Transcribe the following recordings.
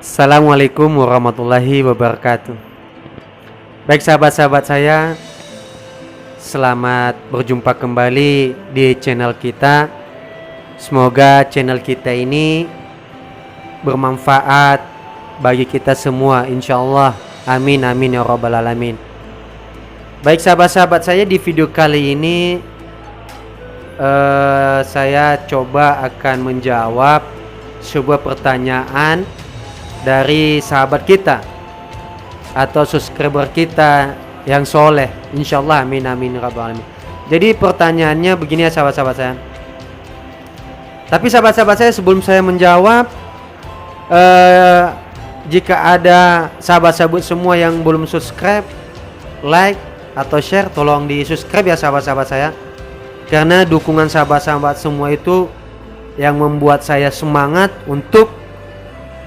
Assalamualaikum warahmatullahi wabarakatuh. Baik sahabat-sahabat saya, selamat berjumpa kembali di channel kita. Semoga channel kita ini bermanfaat bagi kita semua, insyaallah. Amin amin ya rabbal alamin. Baik sahabat-sahabat saya, di video kali ini saya coba akan menjawab sebuah pertanyaan dari sahabat kita atau subscriber kita yang soleh, insyaallah. Amin amin rabbal alamin. Jadi pertanyaannya begini ya sahabat-sahabat saya. Tapi sahabat-sahabat saya, sebelum saya menjawab, jika ada sahabat-sahabat semua yang belum subscribe, like atau share, tolong di subscribe ya sahabat-sahabat saya, karena dukungan sahabat-sahabat semua itu yang membuat saya semangat untuk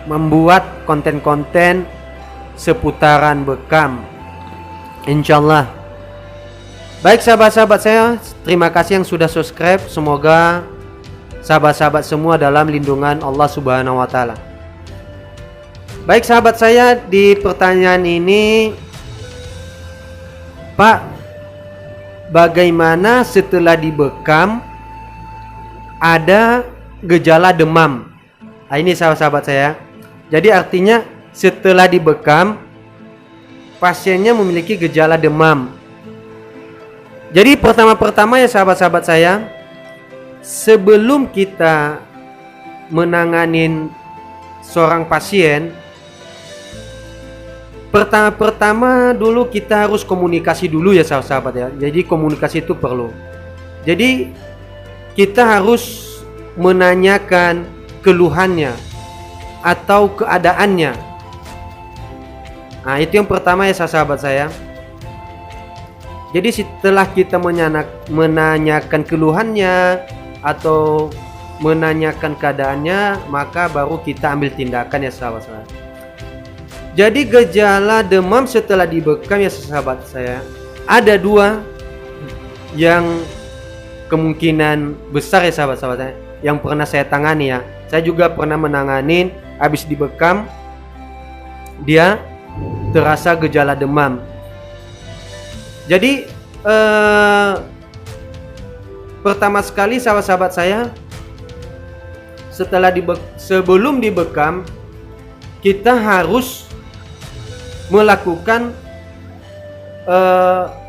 membuat konten-konten seputaran bekam, insyaallah. Baik sahabat-sahabat saya, terima kasih yang sudah subscribe. Semoga sahabat-sahabat semua dalam lindungan Allah Subhanahu wa taala. Baik sahabat saya, di pertanyaan ini, Pak, bagaimana setelah dibekam ada gejala demam? Nah, ini sahabat-sahabat saya. Jadi artinya setelah dibekam pasiennya memiliki gejala demam. Jadi pertama-tama ya sahabat-sahabat saya, sebelum kita menanganin seorang pasien, pertama-tama dulu kita harus komunikasi dulu ya sahabat-sahabat ya. Jadi komunikasi itu perlu. Jadi kita harus menanyakan keluhannya atau keadaannya. Nah, itu yang pertama ya sahabat saya. Jadi setelah kita menanyakan keluhannya atau menanyakan keadaannya, maka baru kita ambil tindakan ya sahabat saya. Jadi gejala demam setelah dibekam ya sahabat saya, ada dua yang kemungkinan besar ya sahabat-sahabat saya, yang pernah saya tangani ya. Saya juga pernah menanganin, habis dibekam dia terasa gejala demam. Jadi pertama sekali sahabat-sahabat saya, sebelum dibekam kita harus melakukan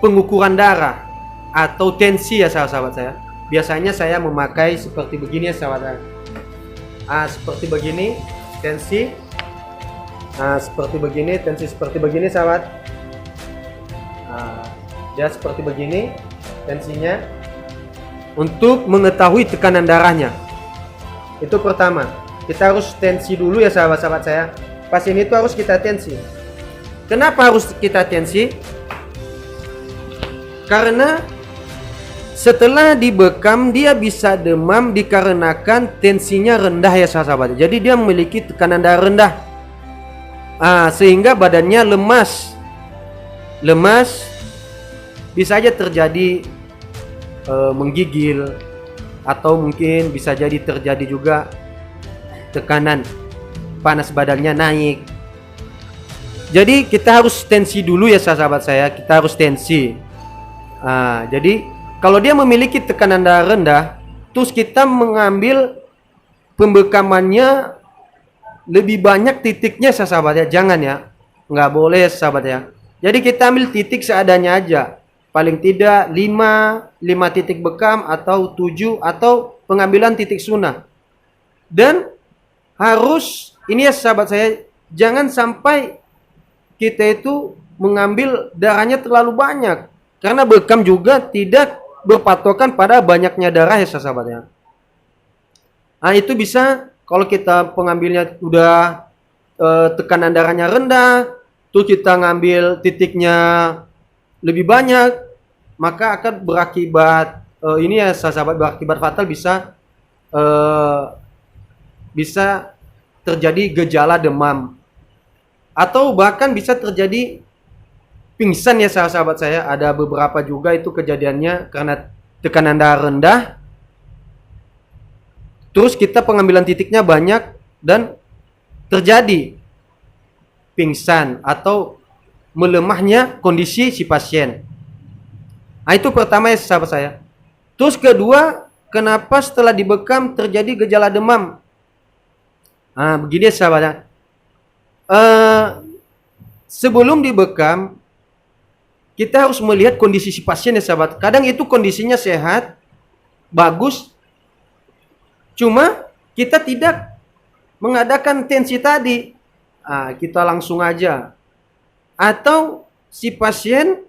pengukuran darah atau tensi ya sahabat-sahabat saya. Biasanya saya memakai seperti begini ya sahabat saya. Seperti begini tensi. Seperti begini tensi, seperti begini sahabat. Dia seperti begini tensinya, untuk mengetahui tekanan darahnya. Itu pertama, kita harus tensi dulu ya sahabat-sahabat saya. Pasien itu harus kita tensi. Kenapa harus kita tensi? Karena setelah dibekam dia bisa demam dikarenakan tensinya rendah ya sahabat. Jadi dia memiliki tekanan darah rendah, sehingga badannya lemas. Bisa aja terjadi menggigil, atau mungkin bisa jadi terjadi juga tekanan panas badannya naik. Jadi kita harus tensi dulu ya sahabat saya, kita harus tensi. Jadi kalau dia memiliki tekanan darah rendah, terus kita mengambil pembekamannya lebih banyak titiknya sahabat ya, jangan ya, nggak boleh sahabat ya. Jadi kita ambil titik seadanya aja, paling tidak 5 titik bekam atau 7, atau pengambilan titik sunnah. Dan harus ini ya sahabat saya, jangan sampai kita itu mengambil darahnya terlalu banyak, karena bekam juga tidak berpatokan pada banyaknya darah ya sahabatnya. Itu bisa kalau kita pengambilnya udah tekanan darahnya rendah, tuh kita ngambil titiknya lebih banyak, maka akan berakibat ini ya sahabat, berakibat fatal, bisa terjadi gejala demam, atau bahkan bisa terjadi pingsan ya sahabat saya. Ada beberapa juga itu kejadiannya karena tekanan darah rendah, terus kita pengambilan titiknya banyak dan terjadi pingsan atau melemahnya kondisi si pasien. Nah, itu pertama ya sahabat saya. Terus kedua, kenapa setelah dibekam terjadi gejala demam? Nah, begini sahabat. Sebelum dibekam, kita harus melihat kondisi si pasien ya sahabat. Kadang itu kondisinya sehat, bagus, cuma kita tidak mengadakan tensi tadi. Kita langsung aja. Atau si pasien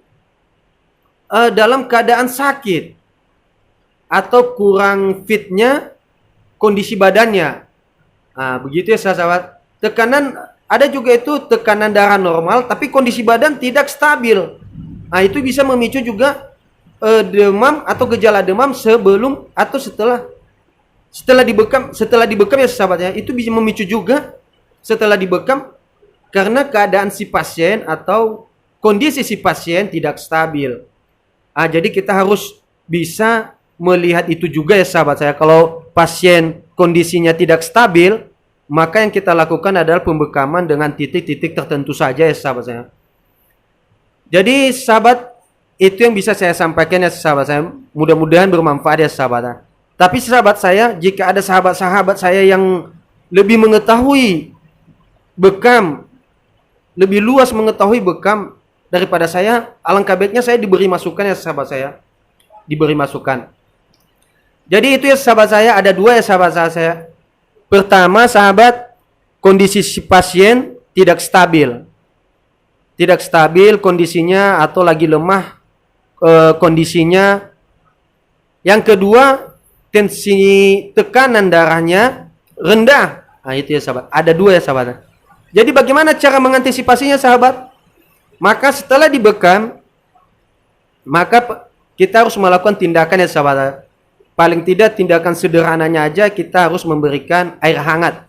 dalam keadaan sakit atau kurang fitnya kondisi badannya. Begitu ya sahabat. Tekanan ada juga itu tekanan darah normal tapi kondisi badan tidak stabil. Itu bisa memicu juga demam atau gejala demam sebelum atau setelah dibekam ya sahabatnya. Itu bisa memicu juga setelah dibekam karena keadaan si pasien atau kondisi si pasien tidak stabil. Jadi kita harus bisa melihat itu juga ya sahabat saya. Kalau pasien kondisinya tidak stabil, maka yang kita lakukan adalah pembekaman dengan titik-titik tertentu saja ya sahabat saya. Jadi sahabat, itu yang bisa saya sampaikan ya sahabat saya. Mudah-mudahan bermanfaat ya sahabat. Tapi sahabat saya, jika ada sahabat-sahabat saya yang lebih mengetahui bekam, lebih luas mengetahui bekam daripada saya, alangkah baiknya saya diberi masukan ya sahabat saya. Diberi masukan. Jadi itu ya sahabat saya, ada dua ya sahabat saya. Pertama sahabat, kondisi si pasien tidak stabil. Tidak stabil kondisinya atau lagi lemah kondisinya. Yang kedua, tensi tekanan darahnya rendah. Itu ya sahabat. Ada dua ya sahabat. Jadi bagaimana cara mengantisipasinya sahabat? Maka setelah dibekam, maka kita harus melakukan tindakan ya sahabat. Paling tidak tindakan sederhananya aja kita harus memberikan air hangat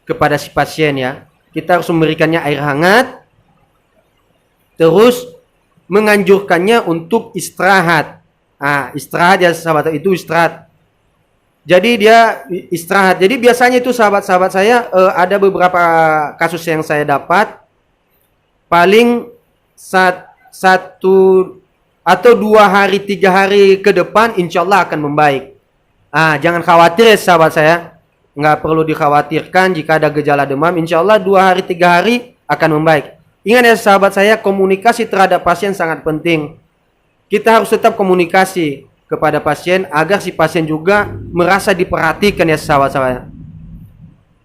kepada si pasien ya. Kita harus memberikannya air hangat. Terus menganjurkannya untuk istirahat. Istirahat ya sahabat, itu istirahat. Jadi dia istirahat. Jadi biasanya itu sahabat-sahabat saya ada beberapa kasus yang saya dapat. Paling satu atau 2 hari 3 hari ke depan insya Allah akan membaik. Jangan khawatir ya sahabat saya. Nggak perlu dikhawatirkan jika ada gejala demam. Insya Allah 2 hari 3 hari akan membaik. Ingat ya sahabat saya, komunikasi terhadap pasien sangat penting. Kita harus tetap komunikasi kepada pasien agar si pasien juga merasa diperhatikan ya sahabat saya.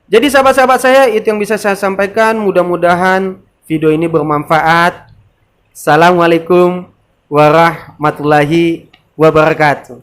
Jadi sahabat-sahabat saya, itu yang bisa saya sampaikan. Mudah-mudahan video ini bermanfaat. Assalamualaikum warahmatullahi wabarakatuh.